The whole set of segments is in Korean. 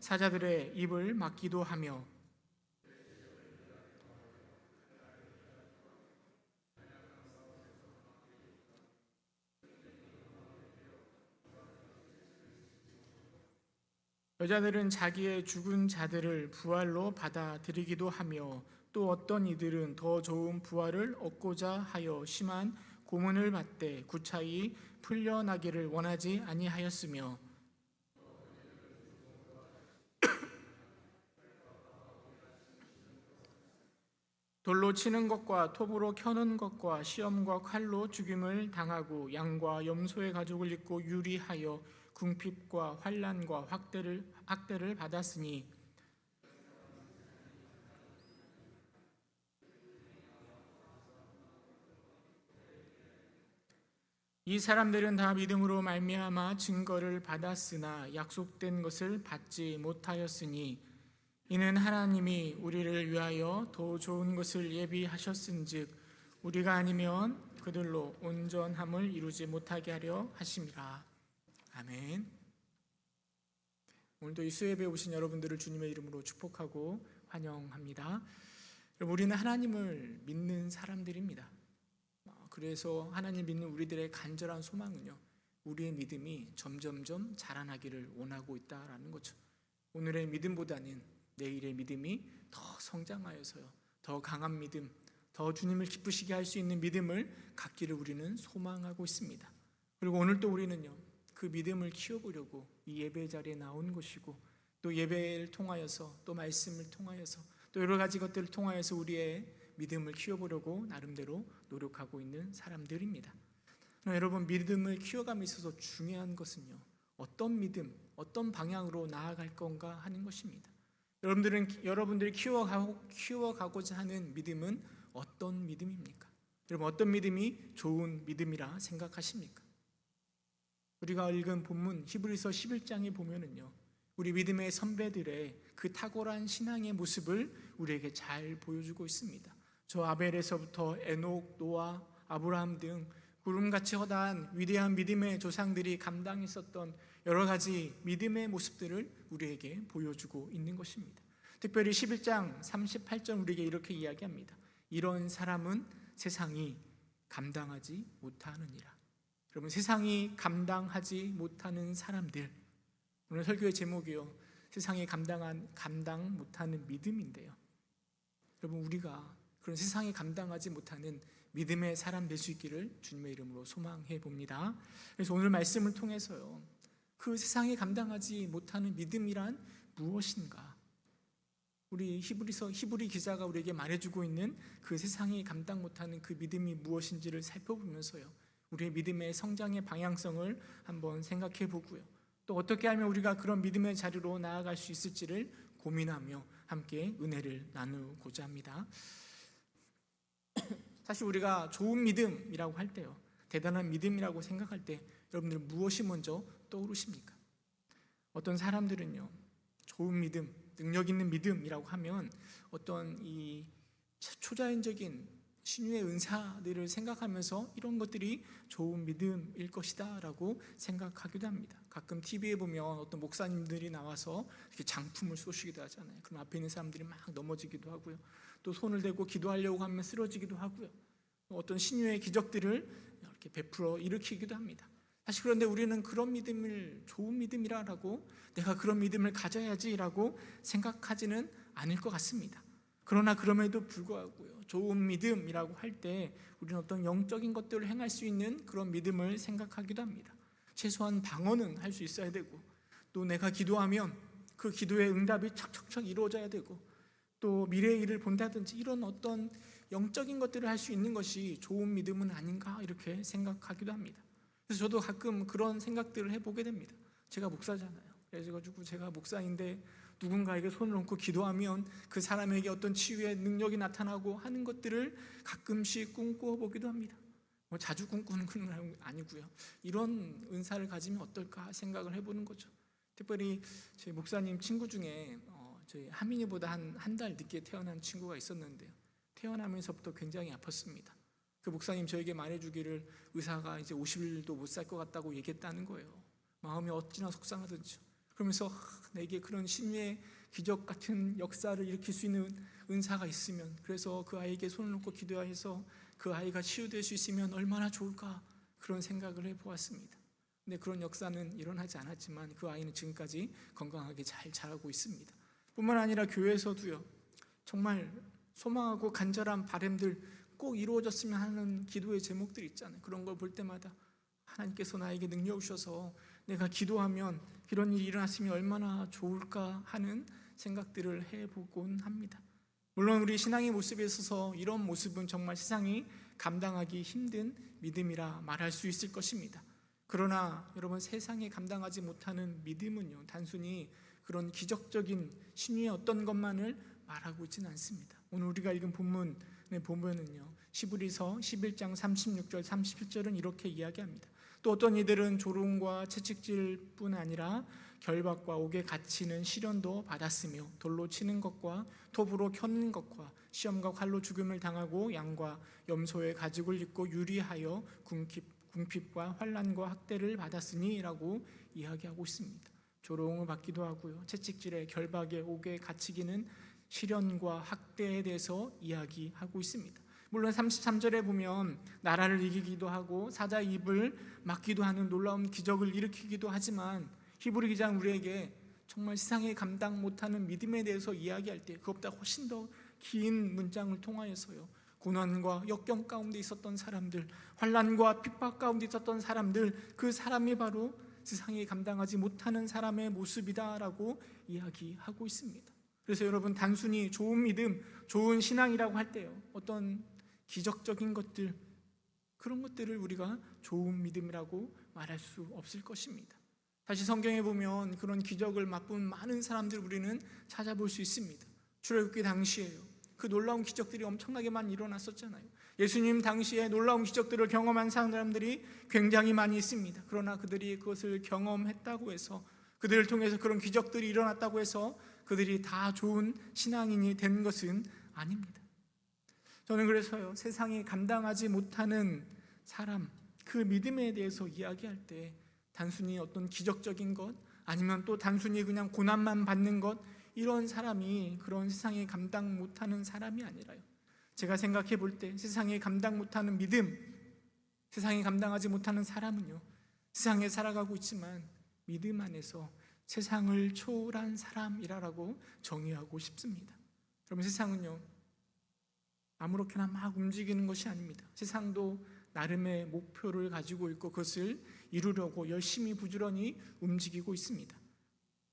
사자들의 입을 막기도 하며 여자들은 자기의 죽은 자들을 부활로 받아들이기도 하며 또 어떤 이들은 더 좋은 부활을 얻고자 하여 심한 고문을 받되 구차히 풀려나기를 원하지 아니하였으며 돌로 치는 것과 톱으로 켜는 것과 시험과 칼로 죽임을 당하고 양과 염소의 가죽을 입고 유리하여 궁핍과 환난과 학대를 받았으니 이 사람들은 다 믿음으로 말미암아 증거를 받았으나 약속된 것을 받지 못하였으니 이는 하나님이 우리를 위하여 더 좋은 것을 예비하셨은즉 우리가 아니면 그들로 온전함을 이루지 못하게 하려 하심이라. 아멘. 오늘도 이 수예배에 오신 여러분들을 주님의 이름으로 축복하고 환영합니다. 우리는 하나님을 믿는 사람들입니다. 그래서 하나님 믿는 우리들의 간절한 소망은요, 우리의 믿음이 점점점 자라나기를 원하고 있다라는 거죠. 오늘의 믿음보다는 내일의 믿음이 더 성장하여서요, 더 강한 믿음, 더 주님을 기쁘시게 할 수 있는 믿음을 갖기를 우리는 소망하고 있습니다. 그리고 오늘 또 우리는요, 그 믿음을 키워보려고 이 예배 자리에 나온 것이고, 또 예배를 통하여서, 또 말씀을 통하여서, 또 여러 가지 것들을 통하여서 우리의 믿음을 키워보려고 나름대로 노력하고 있는 사람들입니다. 여러분, 믿음을 키워감에 있어서 중요한 것은요, 어떤 믿음, 어떤 방향으로 나아갈 건가 하는 것입니다. 여러분들이 키워가고자 하는 믿음은 어떤 믿음입니까? 여러분, 어떤 믿음이 좋은 믿음이라 생각하십니까? 우리가 읽은 본문 히브리서 11장에 보면은요, 우리 믿음의 선배들의 그 탁월한 신앙의 모습을 우리에게 잘 보여주고 있습니다. 저 아벨에서부터 에녹, 노아, 아브라함 등 구름같이 허다한 위대한 믿음의 조상들이 감당했었던 여러 가지 믿음의 모습들을 우리에게 보여주고 있는 것입니다. 특별히 11장 38절 우리에게 이렇게 이야기합니다. 이런 사람은 세상이 감당하지 못하느니라. 여러분, 세상이 감당하지 못하는 사람들, 오늘 설교의 제목이요, 세상이 감당 못하는 믿음인데요. 여러분, 우리가 그런 세상이 감당하지 못하는 믿음의 사람 될 수 있기를 주님의 이름으로 소망해 봅니다. 그래서 오늘 말씀을 통해서요, 그 세상이 감당하지 못하는 믿음이란 무엇인가? 우리 히브리 기자가 우리에게 말해주고 있는 그 세상이 감당 못하는 그 믿음이 무엇인지를 살펴보면서요, 우리의 믿음의 성장의 방향성을 한번 생각해 보고요, 또 어떻게 하면 우리가 그런 믿음의 자리로 나아갈 수 있을지를 고민하며 함께 은혜를 나누고자 합니다. 사실 우리가 좋은 믿음이라고 할 때요, 대단한 믿음이라고 생각할 때 여러분들은 무엇이 먼저 떠오르십니까? 어떤 사람들은요, 좋은 믿음, 능력 있는 믿음이라고 하면 어떤 이 초자연적인 신유의 은사들을 생각하면서 이런 것들이 좋은 믿음일 것이다 라고 생각하기도 합니다. 가끔 TV에 보면 어떤 목사님들이 나와서 이렇게 장품을 쏘시기도 하잖아요. 그럼 앞에 있는 사람들이 막 넘어지기도 하고요, 또 손을 대고 기도하려고 하면 쓰러지기도 하고요, 어떤 신유의 기적들을 이렇게 베풀어 일으키기도 합니다. 사실 그런데 우리는 그런 믿음을 좋은 믿음이라고, 내가 그런 믿음을 가져야지라고 생각하지는 않을 것 같습니다. 그러나 그럼에도 불구하고요, 좋은 믿음이라고 할 때 우리는 어떤 영적인 것들을 행할 수 있는 그런 믿음을 생각하기도 합니다. 최소한 방언은 할 수 있어야 되고, 또 내가 기도하면 그 기도의 응답이 척척척 이루어져야 되고, 또 미래의 일을 본다든지 이런 어떤 영적인 것들을 할 수 있는 것이 좋은 믿음은 아닌가 이렇게 생각하기도 합니다. 그래서 저도 가끔 그런 생각들을 해보게 됩니다. 제가 목사잖아요. 그래가지고 제가 목사인데 누군가에게 손을 얹고 기도하면 그 사람에게 어떤 치유의 능력이 나타나고 하는 것들을 가끔씩 꿈꿔보기도 합니다. 자주 꿈꾸는 건 아니고요, 이런 은사를 가지면 어떨까 생각을 해보는 거죠. 특별히 제 목사님 친구 중에 저희 하민이보다 한 달 늦게 태어난 친구가 있었는데요, 태어나면서부터 굉장히 아팠습니다. 그 목사님 저에게 말해주기를 의사가 이제 50일도 못 살 것 같다고 얘기했다는 거예요. 마음이 어찌나 속상하든지요. 그러면서 내게 그런 신유의 기적 같은 역사를 일으킬 수 있는 은사가 있으면, 그래서 그 아이에게 손을 놓고 기도해서 그 아이가 치유될 수 있으면 얼마나 좋을까, 그런 생각을 해보았습니다. 근데 그런 역사는 일어나지 않았지만 그 아이는 지금까지 건강하게 잘 자라고 있습니다. 뿐만 아니라 교회에서도요, 정말 소망하고 간절한 바람들 꼭 이루어졌으면 하는 기도의 제목들이 있잖아요. 그런 걸 볼 때마다 하나님께서 나에게 능력을 주셔서 내가 기도하면 이런 일이 일어났으면 얼마나 좋을까 하는 생각들을 해보곤 합니다. 물론 우리 신앙의 모습에 있어서 이런 모습은 정말 세상이 감당하기 힘든 믿음이라 말할 수 있을 것입니다. 그러나 여러분, 세상이 감당하지 못하는 믿음은요, 단순히 그런 기적적인 신유의 어떤 것만을 말하고 있지는 않습니다. 오늘 우리가 읽은 본문에 보면은요, 히브리서 11장 36절 37절은 이렇게 이야기합니다. 또 어떤 이들은 조롱과 채찍질뿐 아니라 결박과 옥에 갇히는 시련도 받았으며 돌로 치는 것과 톱으로 켜는 것과 시험과 칼로 죽음을 당하고 양과 염소의 가죽을 입고 유리하여 궁핍과 환난과 학대를 받았으니 라고 이야기하고 있습니다. 조롱을 받기도 하고요, 채찍질에 결박에 옥에 갇히기는 시련과 학대에 대해서 이야기하고 있습니다. 물론 33절에 보면 나라를 이기기도 하고 사자의 입을 막기도 하는 놀라운 기적을 일으키기도 하지만, 히브리 기자는 우리에게 정말 세상에 감당 못하는 믿음에 대해서 이야기할 때 그것보다 훨씬 더 긴 문장을 통하여서요, 고난과 역경 가운데 있었던 사람들, 환난과 핍박 가운데 있었던 사람들, 그 사람이 바로 세상에 감당하지 못하는 사람의 모습이다라고 이야기하고 있습니다. 그래서 여러분, 단순히 좋은 믿음, 좋은 신앙이라고 할 때요, 어떤 기적적인 것들, 그런 것들을 우리가 좋은 믿음이라고 말할 수 없을 것입니다. 다시 성경에 보면 그런 기적을 맛본 많은 사람들 우리는 찾아볼 수 있습니다. 출애굽기 당시에요, 그 놀라운 기적들이 엄청나게 많이 일어났었잖아요. 예수님 당시에 놀라운 기적들을 경험한 사람들이 굉장히 많이 있습니다. 그러나 그들이 그것을 경험했다고 해서, 그들을 통해서 그런 기적들이 일어났다고 해서 그들이 다 좋은 신앙인이 된 것은 아닙니다. 저는 그래서요, 세상이 감당하지 못하는 사람, 그 믿음에 대해서 이야기할 때 단순히 어떤 기적적인 것, 아니면 또 단순히 그냥 고난만 받는 것, 이런 사람이 그런 세상에 감당 못하는 사람이 아니라요, 제가 생각해 볼 때 세상에 감당 못하는 믿음, 세상에 감당하지 못하는 사람은요, 세상에 살아가고 있지만 믿음 안에서 세상을 초월한 사람이라고 정의하고 싶습니다. 그러면 세상은요, 아무렇게나 막 움직이는 것이 아닙니다. 세상도 나름의 목표를 가지고 있고 그것을 이루려고 열심히 부지런히 움직이고 있습니다.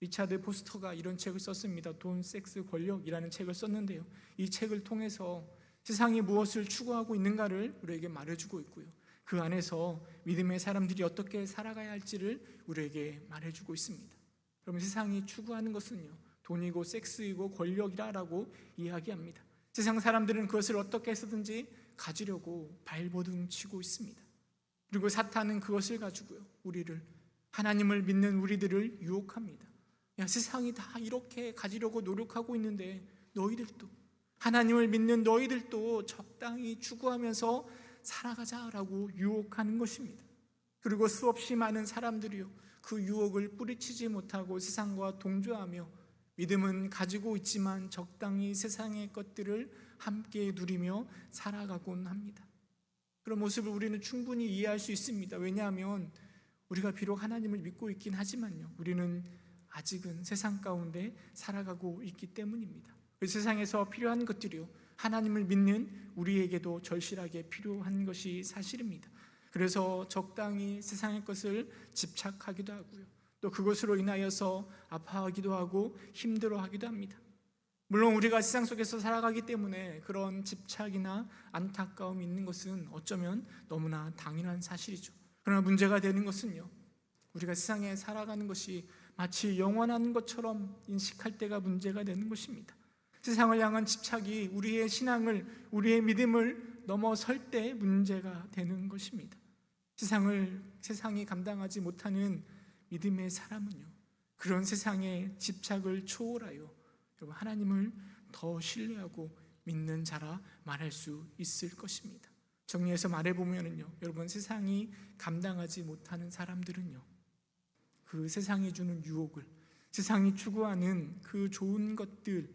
리차드 포스터가 이런 책을 썼습니다. 돈, 섹스, 권력이라는 책을 썼는데요, 이 책을 통해서 세상이 무엇을 추구하고 있는가를 우리에게 말해주고 있고요, 그 안에서 믿음의 사람들이 어떻게 살아가야 할지를 우리에게 말해주고 있습니다. 그러면 세상이 추구하는 것은요, 돈이고 섹스이고 권력이라고 이야기합니다. 세상 사람들은 그것을 어떻게 해서든지 가지려고 발버둥 치고 있습니다. 그리고 사탄은 그것을 가지고요, 우리를, 하나님을 믿는 우리들을 유혹합니다. 야, 세상이 다 이렇게 가지려고 노력하고 있는데 너희들도, 하나님을 믿는 너희들도 적당히 추구하면서 살아가자라고 유혹하는 것입니다. 그리고 수없이 많은 사람들이요, 그 유혹을 뿌리치지 못하고 세상과 동조하며 믿음은 가지고 있지만 적당히 세상의 것들을 함께 누리며 살아가곤 합니다. 그런 모습을 우리는 충분히 이해할 수 있습니다. 왜냐하면 우리가 비록 하나님을 믿고 있긴 하지만요, 우리는 아직은 세상 가운데 살아가고 있기 때문입니다. 그 세상에서 필요한 것들이요, 하나님을 믿는 우리에게도 절실하게 필요한 것이 사실입니다. 그래서 적당히 세상의 것을 집착하기도 하고요, 또 그것으로 인하여서 아파하기도 하고 힘들어하기도 합니다. 물론 우리가 세상 속에서 살아가기 때문에 그런 집착이나 안타까움이 있는 것은 어쩌면 너무나 당연한 사실이죠. 그러나 문제가 되는 것은요, 우리가 세상에 살아가는 것이 마치 영원한 것처럼 인식할 때가 문제가 되는 것입니다. 세상을 향한 집착이 우리의 신앙을, 우리의 믿음을 넘어설 때 문제가 되는 것입니다. 세상이 감당하지 못하는 믿음의 사람은요, 그런 세상의 집착을 초월하여 하나님을 더 신뢰하고 믿는 자라 말할 수 있을 것입니다. 정리해서 말해보면요, 여러분, 세상이 감당하지 못하는 사람들은요, 그 세상이 주는 유혹을, 세상이 추구하는 그 좋은 것들을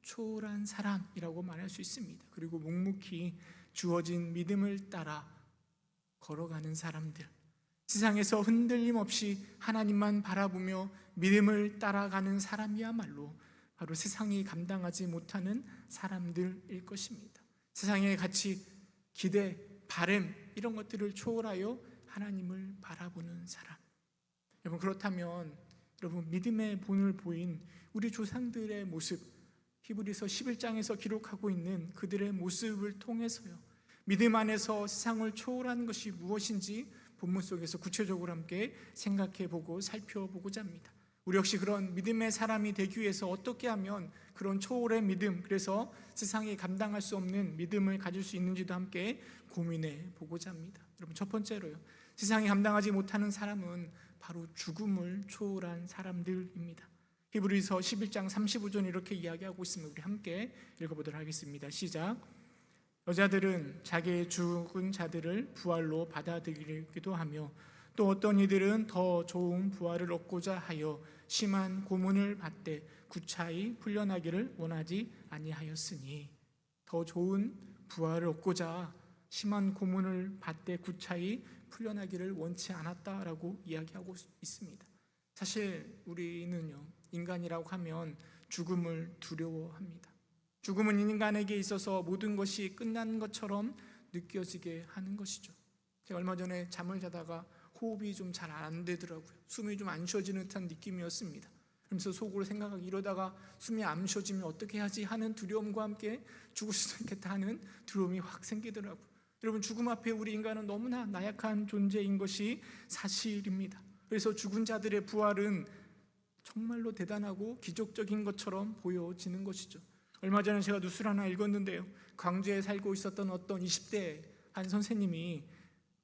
초월한 사람이라고 말할 수 있습니다. 그리고 묵묵히 주어진 믿음을 따라 걸어가는 사람들, 세상에서 흔들림 없이 하나님만 바라보며 믿음을 따라가는 사람이야말로 바로 세상이 감당하지 못하는 사람들일 것입니다. 세상의 가치, 기대, 바램 이런 것들을 초월하여 하나님을 바라보는 사람. 여러분, 그렇다면 여러분, 믿음의 본을 보인 우리 조상들의 모습, 히브리서 11장에서 기록하고 있는 그들의 모습을 통해서요, 믿음 안에서 세상을 초월하는 것이 무엇인지 본문 속에서 구체적으로 함께 생각해보고 살펴보고자 합니다. 우리 역시 그런 믿음의 사람이 되기 위해서 어떻게 하면 그런 초월의 믿음, 그래서 세상이 감당할 수 없는 믿음을 가질 수 있는지도 함께 고민해 보고자 합니다. 여러분, 첫 번째로요, 세상이 감당하지 못하는 사람은 바로 죽음을 초월한 사람들입니다. 히브리서 11장 35절 이렇게 이야기하고 있습니다. 우리 함께 읽어보도록 하겠습니다. 시작. 여자들은 자기의 죽은 자들을 부활로 받아들이기도 하며 또 어떤 이들은 더 좋은 부활을 얻고자 하여 심한 고문을 받되 구차히 풀려나기를 원하지 아니하였으니, 더 좋은 부활을 얻고자 심한 고문을 받되 구차히 풀려나기를 원치 않았다라고 이야기하고 있습니다. 사실 우리는요, 인간이라고 하면 죽음을 두려워합니다. 죽음은 인간에게 있어서 모든 것이 끝난 것처럼 느껴지게 하는 것이죠. 제가 얼마 전에 잠을 자다가 호흡이 좀 잘 안 되더라고요. 숨이 좀 안 쉬어지는 듯한 느낌이었습니다. 그러면서 속으로 생각하기, 이러다가 숨이 안 쉬어지면 어떻게 하지 하는 두려움과 함께 죽을 수도 있겠다 하는 두려움이 확 생기더라고요. 여러분, 죽음 앞에 우리 인간은 너무나 나약한 존재인 것이 사실입니다. 그래서 죽은 자들의 부활은 정말로 대단하고 기적적인 것처럼 보여지는 것이죠. 얼마 전에 제가 뉴스를 하나 읽었는데요, 광주에 살고 있었던 어떤 20대 한 선생님이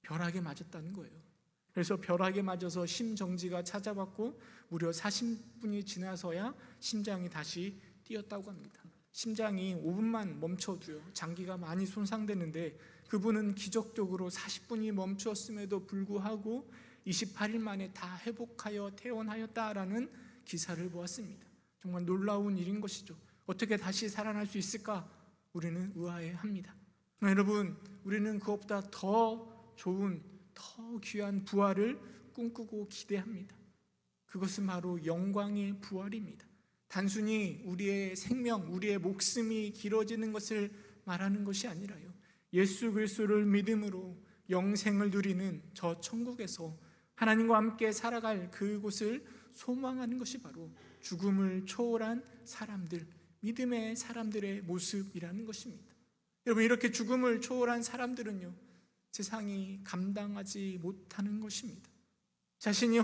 벼락에 맞았다는 거예요. 그래서 벼락에 맞아서 심정지가 찾아왔고 무려 40분이 지나서야 심장이 다시 뛰었다고 합니다. 심장이 5분만 멈춰도요, 장기가 많이 손상되는데 그분은 기적적으로 40분이 멈추었음에도 불구하고 28일 만에 다 회복하여 퇴원하였다라는 기사를 보았습니다. 정말 놀라운 일인 것이죠. 어떻게 다시 살아날 수 있을까? 우리는 의아해합니다. 여러분, 우리는 그것보다 더 좋은, 더 귀한 부활을 꿈꾸고 기대합니다. 그것은 바로 영광의 부활입니다. 단순히 우리의 생명, 우리의 목숨이 길어지는 것을 말하는 것이 아니라요, 예수 그리스도를 믿음으로 영생을 누리는 저 천국에서 하나님과 함께 살아갈 그곳을 소망하는 것이 바로 죽음을 초월한 사람들, 믿음의 사람들의 모습이라는 것입니다. 여러분, 이렇게 죽음을 초월한 사람들은요, 세상이 감당하지 못하는 것입니다. 자신이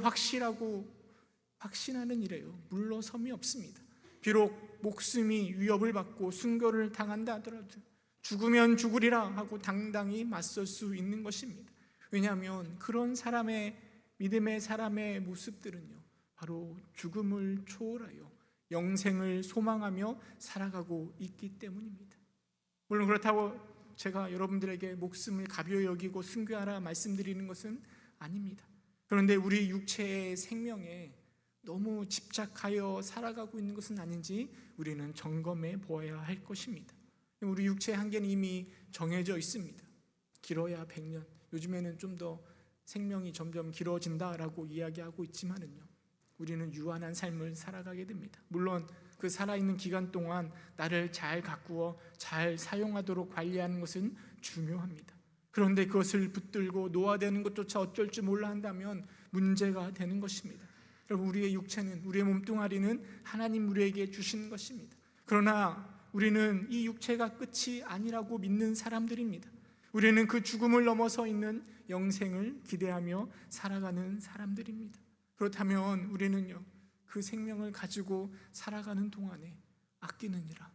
확신하는 일에요, 물러섬이 없습니다. 비록 목숨이 위협을 받고 순교를 당한다 하더라도 죽으면 죽으리라 하고 당당히 맞설 수 있는 것입니다. 왜냐하면 그런 사람의, 믿음의 사람의 모습들은요, 바로 죽음을 초월하여 영생을 소망하며 살아가고 있기 때문입니다. 물론 그렇다고 제가 여러분들에게 목숨을 가벼이 여기고 순교하라 말씀드리는 것은 아닙니다. 그런데 우리 육체의 생명에 너무 집착하여 살아가고 있는 것은 아닌지 우리는 점검해 보아야 할 것입니다. 우리 육체의 한계는 이미 정해져 있습니다. 길어야 100년, 요즘에는 좀 더 생명이 점점 길어진다라고 이야기하고 있지만은요, 우리는 유한한 삶을 살아가게 됩니다. 물론 그 살아있는 기간 동안 나를 잘 가꾸어 잘 사용하도록 관리하는 것은 중요합니다. 그런데 그것을 붙들고 노화되는 것조차 어쩔 줄 몰라 한다면 문제가 되는 것입니다. 여러분, 우리의 육체는, 우리의 몸뚱아리는 하나님 우리에게 주신 것입니다. 그러나 우리는 이 육체가 끝이 아니라고 믿는 사람들입니다. 우리는 그 죽음을 넘어서 있는 영생을 기대하며 살아가는 사람들입니다. 그렇다면 우리는요, 그 생명을 가지고 살아가는 동안에 아끼느니라,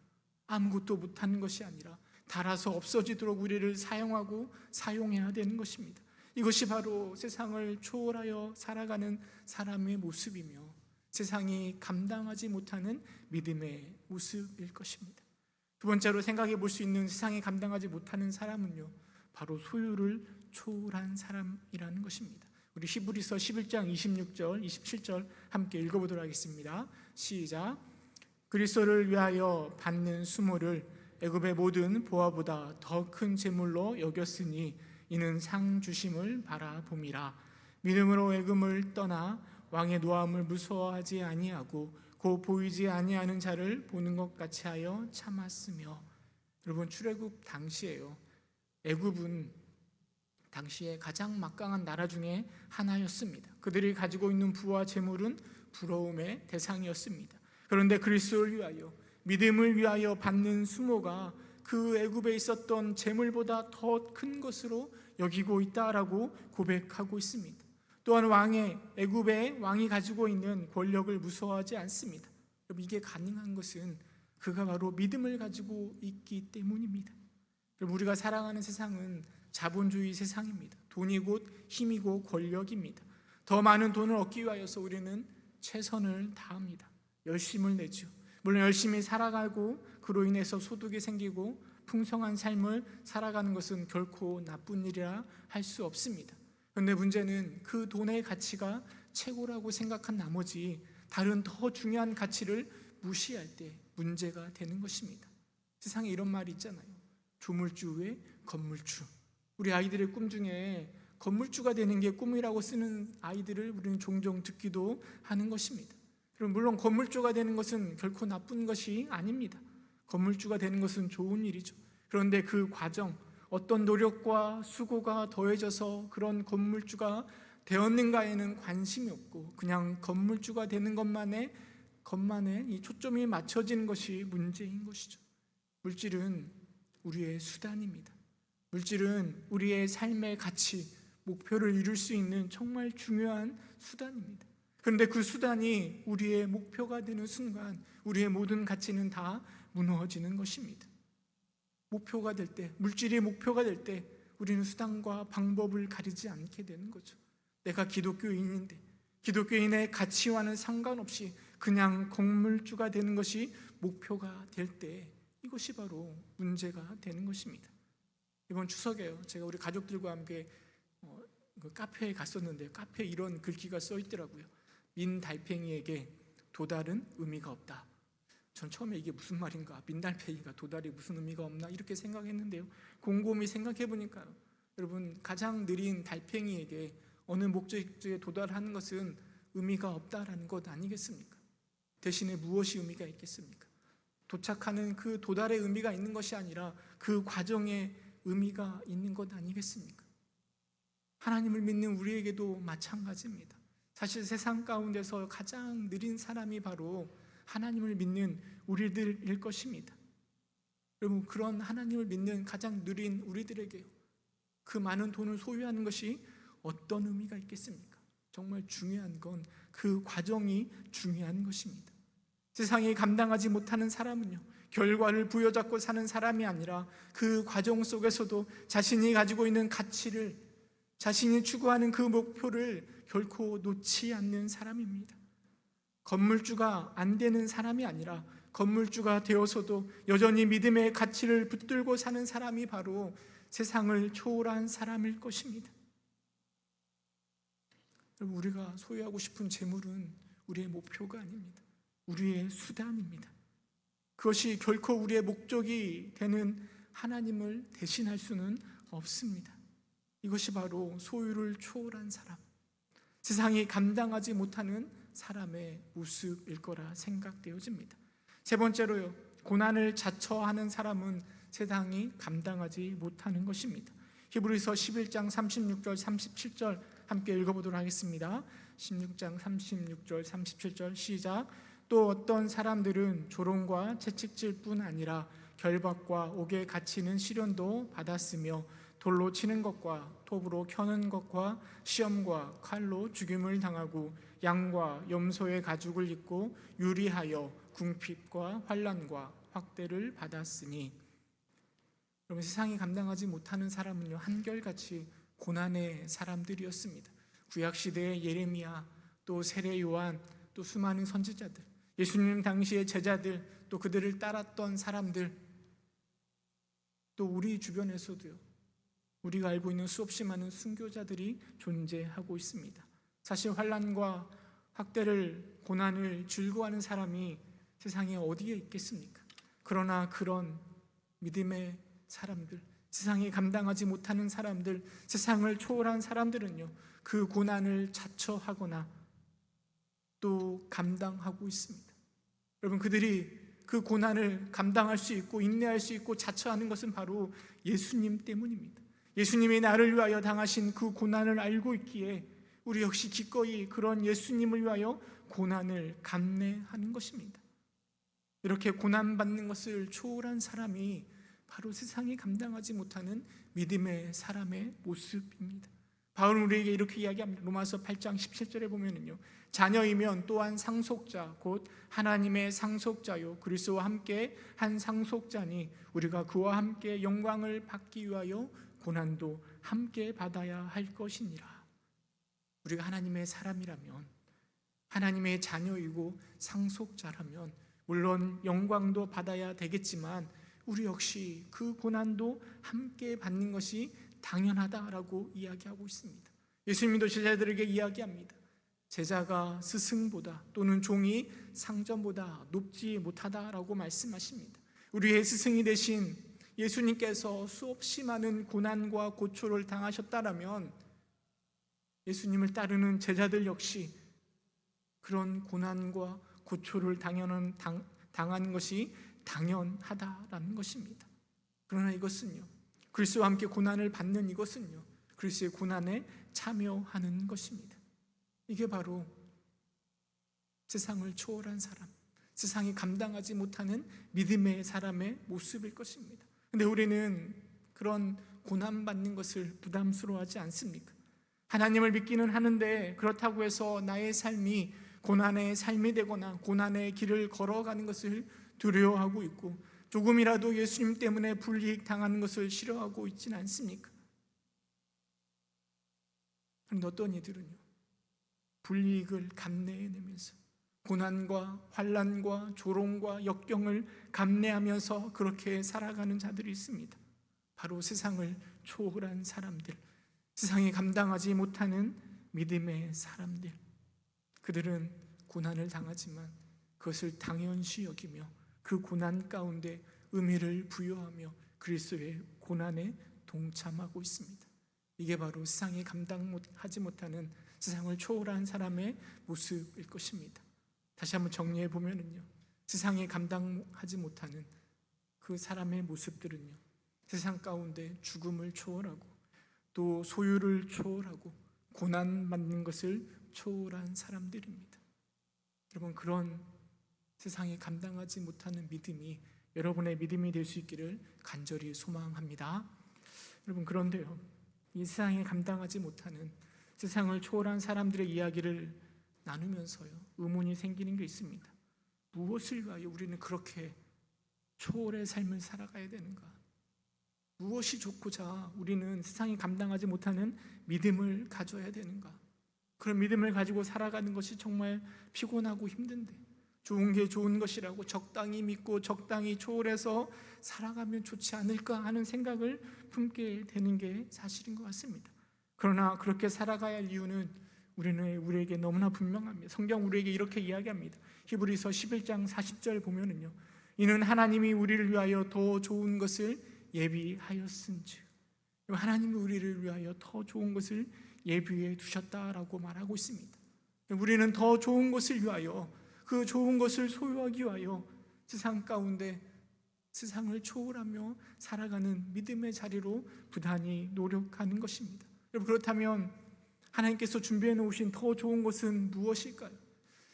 아무것도 못하는 것이 아니라 닳아서 없어지도록 우리를 사용하고 사용해야 되는 것입니다. 이것이 바로 세상을 초월하여 살아가는 사람의 모습이며 세상이 감당하지 못하는 믿음의 모습일 것입니다. 두 번째로 생각해 볼 수 있는 세상이 감당하지 못하는 사람은요, 바로 소유를 초월한 사람이라는 것입니다. 우리 히브리서 11장 26절, 27절 함께 읽어보도록 하겠습니다. 시작. 그리스도를 위하여 받는 수모를 애굽의 모든 보화보다 더 큰 재물로 여겼으니 이는 상 주심을 바라봄이라. 믿음으로 애굽을 떠나 왕의 노함을 무서워하지 아니하고 곧 보이지 아니하는 자를 보는 것 같이 하여 참았으며. 여러분, 출애굽 당시에요, 애굽은 당시에 가장 막강한 나라 중에 하나였습니다. 그들이 가지고 있는 부와 재물은 부러움의 대상이었습니다. 그런데 그리스도를 위하여, 믿음을 위하여 받는 수모가 그 애굽에 있었던 재물보다 더 큰 것으로 여기고 있다라고 고백하고 있습니다. 또한 애굽의 왕이 가지고 있는 권력을 무서워하지 않습니다. 이게 가능한 것은 그가 바로 믿음을 가지고 있기 때문입니다. 우리가 살아가는 세상은 자본주의 세상입니다. 돈이 곧 힘이고 권력입니다. 더 많은 돈을 얻기 위하여서 우리는 최선을 다합니다. 열심을 내죠. 물론 열심히 살아가고 그로 인해서 소득이 생기고 풍성한 삶을 살아가는 것은 결코 나쁜 일이라 할 수 없습니다. 그런데 문제는 그 돈의 가치가 최고라고 생각한 나머지 다른 더 중요한 가치를 무시할 때 문제가 되는 것입니다. 세상에 이런 말이 있잖아요. 조물주 외 건물주. 우리 아이들의 꿈 중에 건물주가 되는 게 꿈이라고 쓰는 아이들을 우리는 종종 듣기도 하는 것입니다. 물론 건물주가 되는 것은 결코 나쁜 것이 아닙니다. 건물주가 되는 것은 좋은 일이죠. 그런데 그 과정, 어떤 노력과 수고가 더해져서 그런 건물주가 되었는가에는 관심이 없고 그냥 건물주가 되는 것만에 이 초점이 맞춰지는 것이 문제인 것이죠. 물질은 우리의 수단입니다. 물질은 우리의 삶의 가치, 목표를 이룰 수 있는 정말 중요한 수단입니다. 그런데 그 수단이 우리의 목표가 되는 순간 우리의 모든 가치는 다 무너지는 것입니다. 목표가 될 때, 물질이 목표가 될 때 우리는 수단과 방법을 가리지 않게 되는 거죠. 내가 기독교인인데 기독교인의 가치와는 상관없이 그냥 건물주가 되는 것이 목표가 될 때 이것이 바로 문제가 되는 것입니다. 이번 추석에요, 제가 우리 가족들과 함께 그 카페에 갔었는데요. 카페에 이런 글귀가 써 있더라고요. 민달팽이에게 도달은 의미가 없다. 전 처음에 이게 무슨 말인가, 민달팽이가 도달이 무슨 의미가 없나 이렇게 생각했는데요. 곰곰이 생각해 보니까요, 여러분, 가장 느린 달팽이에게 어느 목적지에 도달하는 것은 의미가 없다라는 것 아니겠습니까? 대신에 무엇이 의미가 있겠습니까? 도착하는 그 도달의 의미가 있는 것이 아니라 그 과정에 의미가 있는 것 아니겠습니까? 하나님을 믿는 우리에게도 마찬가지입니다. 사실 세상 가운데서 가장 느린 사람이 바로 하나님을 믿는 우리들일 것입니다. 여러분, 그런 하나님을 믿는 가장 느린 우리들에게 그 많은 돈을 소유하는 것이 어떤 의미가 있겠습니까? 정말 중요한 건 그 과정이 중요한 것입니다. 세상이 감당하지 못하는 사람은요, 결과를 부여잡고 사는 사람이 아니라 그 과정 속에서도 자신이 가지고 있는 가치를, 자신이 추구하는 그 목표를 결코 놓지 않는 사람입니다. 건물주가 안 되는 사람이 아니라 건물주가 되어서도 여전히 믿음의 가치를 붙들고 사는 사람이 바로 세상을 초월한 사람일 것입니다. 우리가 소유하고 싶은 재물은 우리의 목표가 아닙니다. 우리의 수단입니다. 그것이 결코 우리의 목적이 되는 하나님을 대신할 수는 없습니다. 이것이 바로 소유를 초월한 사람, 세상이 감당하지 못하는 사람의 모습일 거라 생각되어집니다. 세 번째로요, 고난을 자처하는 사람은 세상이 감당하지 못하는 것입니다. 히브리서 11장 36절 37절 함께 읽어보도록 하겠습니다. 16장 36절 37절 시작. 또 어떤 사람들은 조롱과 채찍질 뿐 아니라 결박과 옥에 갇히는 시련도 받았으며 돌로 치는 것과 톱으로 켜는 것과 시험과 칼로 죽임을 당하고 양과 염소의 가죽을 입고 유리하여 궁핍과 환난과 확대를 받았으니. 여러분, 세상이 감당하지 못하는 사람은요, 한결같이 고난의 사람들이었습니다. 구약시대의 예레미야, 또 세례 요한, 또 수많은 선지자들, 예수님 당시의 제자들, 또 그들을 따랐던 사람들, 또 우리 주변에서도요, 우리가 알고 있는 수없이 많은 순교자들이 존재하고 있습니다. 사실 환난과 학대를, 고난을 즐거워하는 사람이 세상에 어디에 있겠습니까? 그러나 그런 믿음의 사람들, 세상이 감당하지 못하는 사람들, 세상을 초월한 사람들은요, 그 고난을 자처하거나 또 감당하고 있습니다. 여러분, 그들이 그 고난을 감당할 수 있고 인내할 수 있고 자처하는 것은 바로 예수님 때문입니다. 예수님이 나를 위하여 당하신 그 고난을 알고 있기에 우리 역시 기꺼이 그런 예수님을 위하여 고난을 감내하는 것입니다. 이렇게 고난받는 것을 초월한 사람이 바로 세상이 감당하지 못하는 믿음의 사람의 모습입니다. 바울은 우리에게 이렇게 이야기합니다. 로마서 8장 17절에 보면은요, 자녀이면 또한 상속자 곧 하나님의 상속자요 그리스도와 함께 한 상속자니 우리가 그와 함께 영광을 받기 위하여 고난도 함께 받아야 할 것이니라. 우리가 하나님의 사람이라면, 하나님의 자녀이고 상속자라면 물론 영광도 받아야 되겠지만 우리 역시 그 고난도 함께 받는 것이 당연하다라고 이야기하고 있습니다. 예수님도 제자들에게 이야기합니다. 제자가 스승보다 또는 종이 상전보다 높지 못하다라고 말씀하십니다. 우리의 스승이 되신 예수님께서 수없이 많은 고난과 고초를 당하셨다라면 예수님을 따르는 제자들 역시 그런 고난과 고초를 당하는 것이 당연하다라는 것입니다. 그러나 이것은요, 그리스도와 함께 고난을 받는 이것은요, 그리스도의 고난에 참여하는 것입니다. 이게 바로 세상을 초월한 사람, 세상이 감당하지 못하는 믿음의 사람의 모습일 것입니다. 그런데 우리는 그런 고난받는 것을 부담스러워하지 않습니까? 하나님을 믿기는 하는데 그렇다고 해서 나의 삶이 고난의 삶이 되거나 고난의 길을 걸어가는 것을 두려워하고 있고 조금이라도 예수님 때문에 불이익 당하는 것을 싫어하고 있지는 않습니까? 그런데 어떤 이들은요, 불이익을 감내해내면서 고난과 환난과 조롱과 역경을 감내하면서 그렇게 살아가는 자들이 있습니다. 바로 세상을 초월한 사람들, 세상이 감당하지 못하는 믿음의 사람들. 그들은 고난을 당하지만 그것을 당연시 여기며 그 고난 가운데 의미를 부여하며 그리스도의 고난에 동참하고 있습니다. 이게 바로 세상이 감당하지 못하는 세상을 초월한 사람의 모습일 것입니다. 다시 한번 정리해 보면은요, 세상이 감당하지 못하는 그 사람의 모습들은요, 세상 가운데 죽음을 초월하고 또 소유를 초월하고 고난 받는 것을 초월한 사람들입니다. 여러분, 그런 세상이 감당하지 못하는 믿음이 여러분의 믿음이 될 수 있기를 간절히 소망합니다. 여러분, 그런데요, 이 세상이 감당하지 못하는 세상을 초월한 사람들의 이야기를 나누면서요, 의문이 생기는 게 있습니다. 무엇을 위하여 우리는 그렇게 초월의 삶을 살아가야 되는가? 무엇이 좋고자 우리는 세상이 감당하지 못하는 믿음을 가져야 되는가? 그런 믿음을 가지고 살아가는 것이 정말 피곤하고 힘든데 좋은 게 좋은 것이라고 적당히 믿고 적당히 초월해서 살아가면 좋지 않을까 하는 생각을 품게 되는 게 사실인 것 같습니다. 그러나 그렇게 살아가야 할 이유는 우리에게 너무나 분명합니다. 성경 우리에게 이렇게 이야기합니다. 히브리서 11장 40절 보면은요, 이는 하나님이 우리를 위하여 더 좋은 것을 예비하였은즉, 하나님이 우리를 위하여 더 좋은 것을 예비해 두셨다라고 말하고 있습니다. 우리는 더 좋은 것을 위하여, 그 좋은 것을 소유하기 위하여 세상 가운데 세상을 초월하며 살아가는 믿음의 자리로 부단히 노력하는 것입니다. 여러분, 그렇다면 하나님께서 준비해 놓으신 더 좋은 것은 무엇일까요?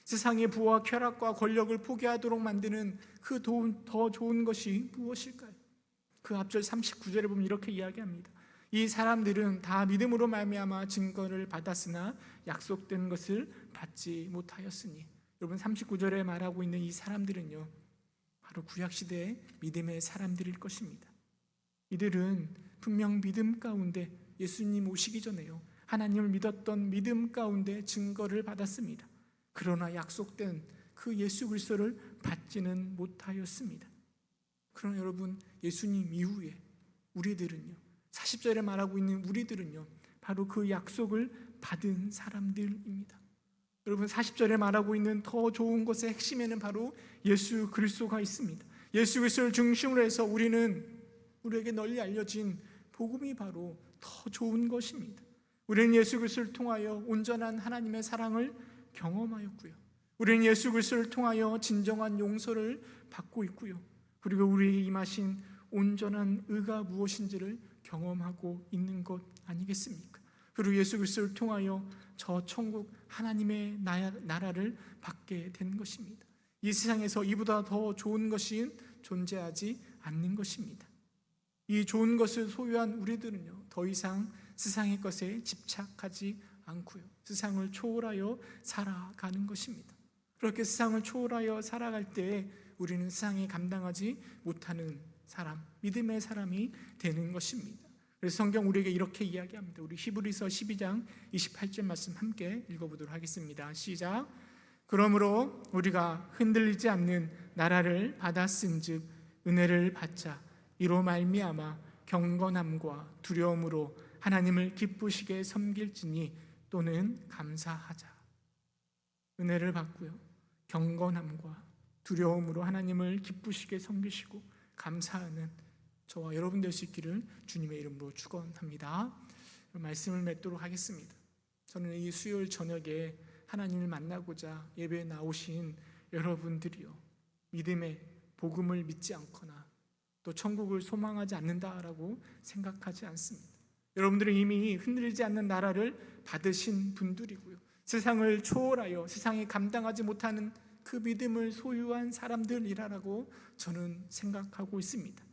세상의 부와 쾌락과 권력을 포기하도록 만드는 그 더 좋은 것이 무엇일까요? 그 앞절 39절에 보면 이렇게 이야기합니다. 이 사람들은 다 믿음으로 말미암아 증거를 받았으나 약속된 것을 받지 못하였으니. 여러분, 39절에 말하고 있는 이 사람들은요, 바로 구약시대의 믿음의 사람들일 것입니다. 이들은 분명 믿음 가운데 예수님 오시기 전에요, 하나님을 믿었던 믿음 가운데 증거를 받았습니다. 그러나 약속된 그 예수 그리스도를 받지는 못하였습니다. 그러나 여러분, 예수님 이후에 우리들은요, 40절에 말하고 있는 우리들은요, 바로 그 약속을 받은 사람들입니다. 여러분, 40절에 말하고 있는 더 좋은 것의 핵심에는 바로 예수 그리스도가 있습니다. 예수 그리스도를 중심으로 해서 우리에게 널리 알려진 복음이 바로 더 좋은 것입니다. 우리는 예수 그리스도를 통하여 온전한 하나님의 사랑을 경험하였고요, 우리는 예수 그리스도를 통하여 진정한 용서를 받고 있고요, 그리고 우리에게 임하신 온전한 의가 무엇인지를 경험하고 있는 것 아니겠습니까? 그리고 예수 그리스도를 통하여 저 천국 하나님의 나라를 받게 된 것입니다. 이 세상에서 이보다 더 좋은 것이 존재하지 않는 것입니다. 이 좋은 것을 소유한 우리들은요, 더 이상 세상의 것에 집착하지 않고요, 세상을 초월하여 살아가는 것입니다. 그렇게 세상을 초월하여 살아갈 때 우리는 세상이 감당하지 못하는 사람, 믿음의 사람이 되는 것입니다. 그래서 성경 우리에게 이렇게 이야기합니다. 우리 히브리서 12장 28절 말씀 함께 읽어보도록 하겠습니다. 시작. 그러므로 우리가 흔들리지 않는 나라를 받았은즉 은혜를 받자 이로 말미암아 경건함과 두려움으로 하나님을 기쁘시게 섬길지니 또는 감사하자. 은혜를 받고요, 경건함과 두려움으로 하나님을 기쁘시게 섬기시고 감사하는 저와 여러분 될 수 있기를 주님의 이름으로 축원합니다. 말씀을 맺도록 하겠습니다. 저는 이 수요일 저녁에 하나님을 만나고자 예배에 나오신 여러분들이요, 믿음의 복음을 믿지 않거나 또 천국을 소망하지 않는다라고 생각하지 않습니다. 여러분들은 이미 흔들리지 않는 나라를 받으신 분들이고요, 세상을 초월하여 세상이 감당하지 못하는 그 믿음을 소유한 사람들이라고 저는 생각하고 있습니다.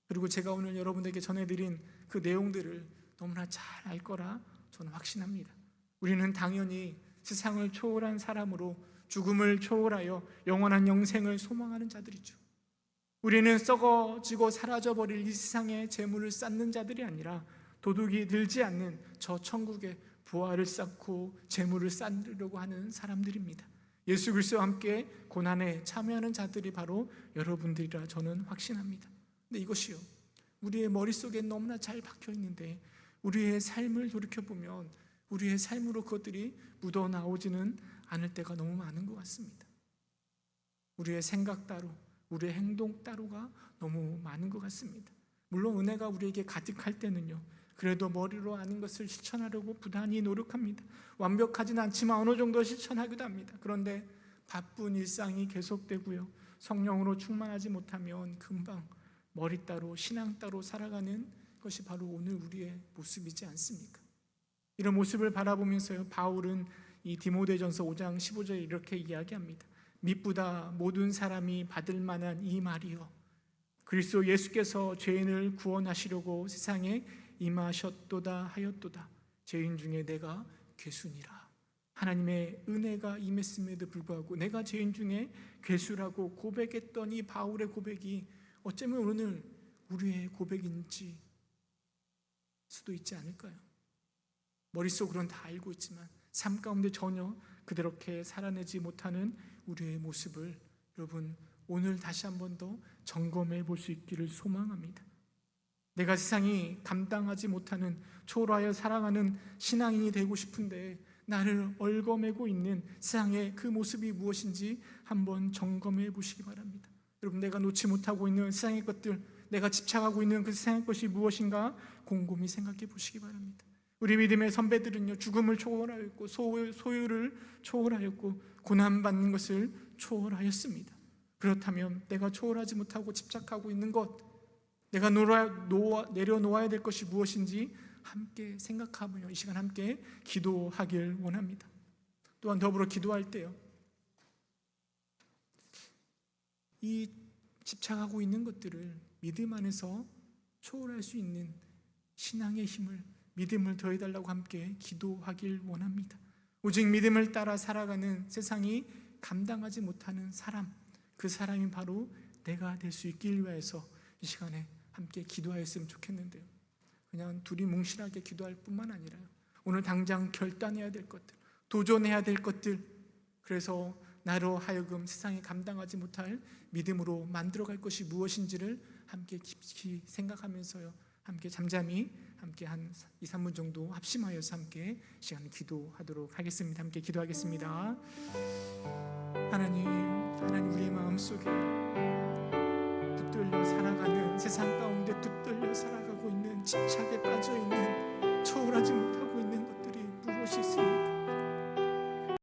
그리고 제가 오늘 여러분들에게 전해드린 그 내용들을 너무나 잘 알 거라 저는 확신합니다. 우리는 당연히 세상을 초월한 사람으로 죽음을 초월하여 영원한 영생을 소망하는 자들이죠. 우리는 썩어지고 사라져버릴 이 세상의 재물을 쌓는 자들이 아니라 도둑이 들지 않는 저 천국의 부활을 쌓고 재물을 쌓으려고 하는 사람들입니다. 예수 그리스도와 함께 고난에 참여하는 자들이 바로 여러분들이라 저는 확신합니다. 근데 이것이요, 우리의 머릿속에 너무나 잘 박혀 있는데 우리의 삶을 돌이켜보면 우리의 삶으로 그것들이 묻어나오지는 않을 때가 너무 많은 것 같습니다. 우리의 생각 따로, 우리의 행동 따로가 너무 많은 것 같습니다. 물론 은혜가 우리에게 가득할 때는요, 그래도 머리로 아는 것을 실천하려고 부단히 노력합니다. 완벽하진 않지만 어느 정도 실천하기도 합니다. 그런데 바쁜 일상이 계속되고요, 성령으로 충만하지 못하면 금방 머리 따로 신앙 따로 살아가는 것이 바로 오늘 우리의 모습이지 않습니까? 이런 모습을 바라보면서요, 바울은 이 디모데전서 5장 15절에 이렇게 이야기합니다. 미쁘다 모든 사람이 받을 만한 이 말이요, 그리스도 예수께서 죄인을 구원하시려고 세상에 임하셨도다 하였도다. 죄인 중에 내가 괴수니라. 하나님의 은혜가 임했음에도 불구하고 내가 죄인 중에 괴수라고 고백했던 이 바울의 고백이 어쩌면 오늘 우리의 고백인지 수도 있지 않을까요? 머릿속으로는 다 알고 있지만 삶 가운데 전혀 그렇게 살아내지 못하는 우리의 모습을 여러분 오늘 다시 한 번 더 점검해 볼 수 있기를 소망합니다. 내가 세상이 감당하지 못하는 초월하여 살아가는 신앙인이 되고 싶은데 나를 얽어매고 있는 세상의 그 모습이 무엇인지 한번 점검해 보시기 바랍니다. 여러분, 내가 놓지 못하고 있는 세상의 것들, 내가 집착하고 있는 그 세상의 것이 무엇인가 곰곰이 생각해 보시기 바랍니다. 우리 믿음의 선배들은요, 죽음을 초월하였고 소유를 초월하였고 고난받는 것을 초월하였습니다. 그렇다면 내가 초월하지 못하고 집착하고 있는 것, 내가 내려놓아야 될 것이 무엇인지 함께 생각하며 이 시간 함께 기도하길 원합니다. 또한 더불어 기도할 때요, 이 집착하고 있는 것들을 믿음 안에서 초월할 수 있는 신앙의 힘을, 믿음을 더해달라고 함께 기도하길 원합니다. 오직 믿음을 따라 살아가는 세상이 감당하지 못하는 사람, 그 사람이 바로 내가 될 수 있길 위해서 이 시간에 함께 기도하였으면 좋겠는데요, 그냥 둘이 뭉실하게 기도할 뿐만 아니라요, 오늘 당장 결단해야 될 것들, 도전해야 될 것들, 그래서 나로 하여금 세상에 감당하지 못할 믿음으로 만들어갈 것이 무엇인지를 함께 깊이 생각하면서요, 함께 잠잠히 함께 한 2, 3분 정도 합심하여서 함께 시간 기도하도록 하겠습니다. 함께 기도하겠습니다. 하나님 우리의 마음속에 붙들려 살아가는 세상 가운데 붙들려 살아가고 있는 집착에 빠져있는 초월하지 못하는